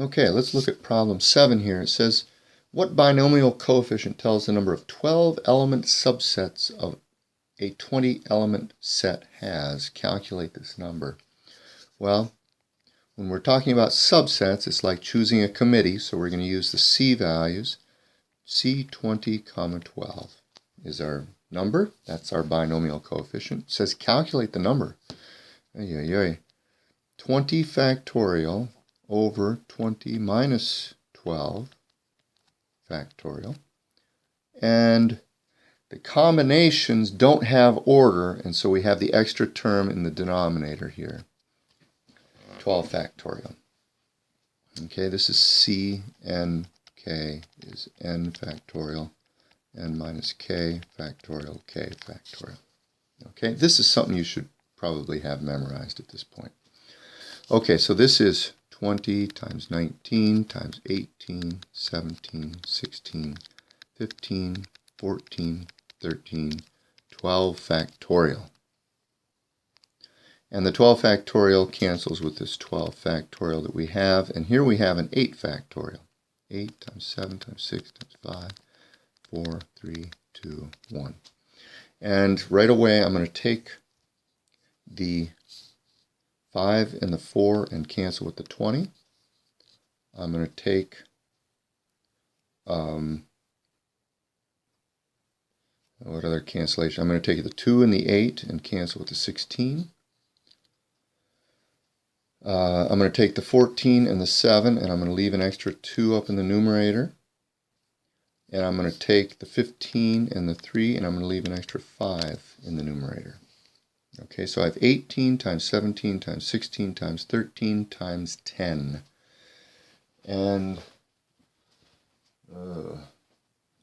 Okay, let's look at problem 7 here. It says, what binomial coefficient tells the number of 12 element subsets of a 20 element set has? Calculate this number. Well, when we're talking about subsets, it's like choosing a committee, so we're going to use the C values. C20, 12 is our number. That's our binomial coefficient. It says calculate the number. 20 factorial over 20 minus 12 factorial. And the combinations don't have order, and so we have the extra term in the denominator here. 12 factorial. Okay, this is C, N, K is N factorial, N minus K factorial, K factorial. Okay, this is something you should probably have memorized at this point. Okay, so this is 20 times 19 times 18, 17, 16, 15, 14, 13, 12 factorial. And the 12 factorial cancels with this 12 factorial that we have. And here we have an 8 factorial. 8 times 7 times 6 times 5, 4, 3, 2, 1. And right away I'm going to take the 5 and the 4 and cancel with the 20. I'm going to take what other cancellation? I'm going to take the 2 and the 8 and cancel with the 16. I'm going to take the 14 and the 7 and I'm going to leave an extra 2 up in the numerator. And I'm going to take the 15 and the 3 and I'm going to leave an extra 5 in the numerator. Okay, so I have 18 times 17 times 16 times 13 times 10. And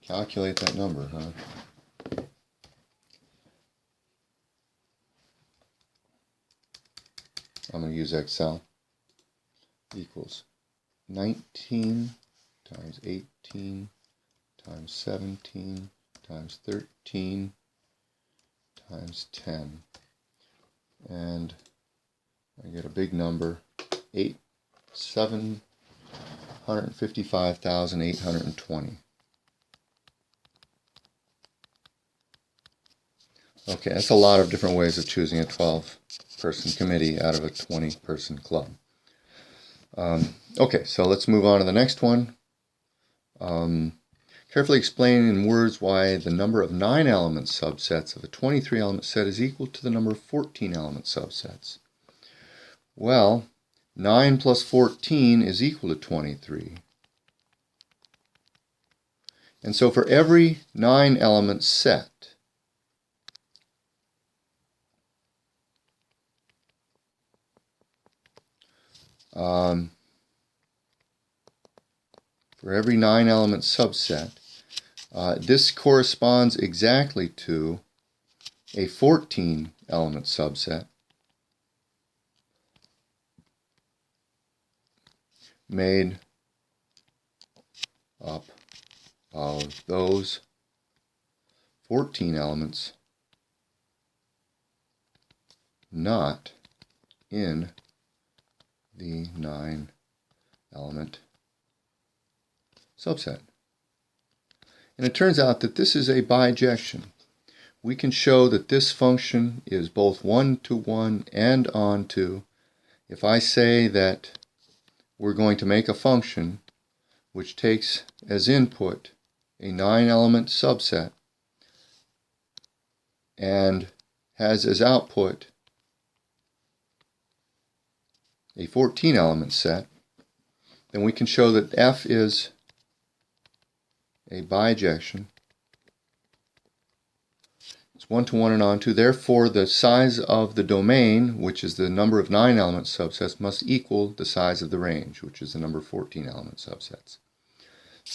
calculate that number, huh? I'm going to use Excel. Equals 19 times 18 times 17 times 13 times 10. And I get a big number, 755,820. Okay, that's a lot of different ways of choosing a 12-person committee out of a 20-person club. Okay, so let's move on to the next one. Carefully explain in words why the number of 9-element subsets of a 23-element set is equal to the number of 14-element subsets. Well, 9 plus 14 is equal to 23. And so for every 9-element set, for every 9-element subset, this corresponds exactly to a 14-element subset made up of those 14 elements not in the 9-element subset. And it turns out that this is a bijection. We can show that this function is both 1-to-1 and onto. If I say that we're going to make a function which takes as input a 9-element subset and has as output a 14-element set, then we can show that F is a bijection. It's 1-to-1 and onto. Therefore, the size of the domain, which is the number of 9-element subsets, must equal the size of the range, which is the number of 14-element subsets.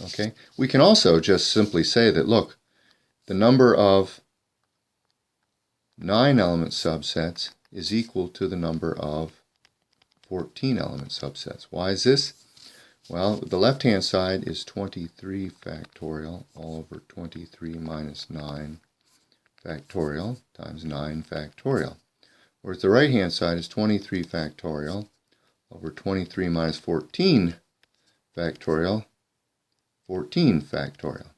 Okay? We can also just simply say that, look, the number of 9-element subsets is equal to the number of 14-element subsets. Why is this? Well, the left-hand side is 23 factorial all over 23 minus 9 factorial times 9 factorial. Whereas the right-hand side is 23 factorial over 23 minus 14 factorial, 14 factorial.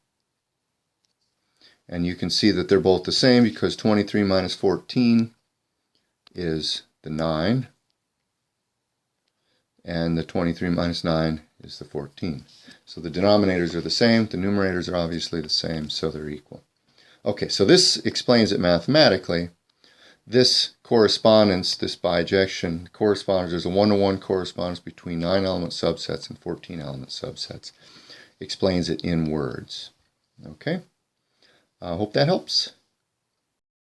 And you can see that they're both the same because 23 minus 14 is the 9. And the 23 minus 9 is the 14. So the denominators are the same, the numerators are obviously the same, so they're equal. Okay, so this explains it mathematically. This correspondence, this bijection correspondence, there's a 1-to-1 correspondence between 9-element subsets and 14-element subsets. Explains it in words. Okay, I hope that helps.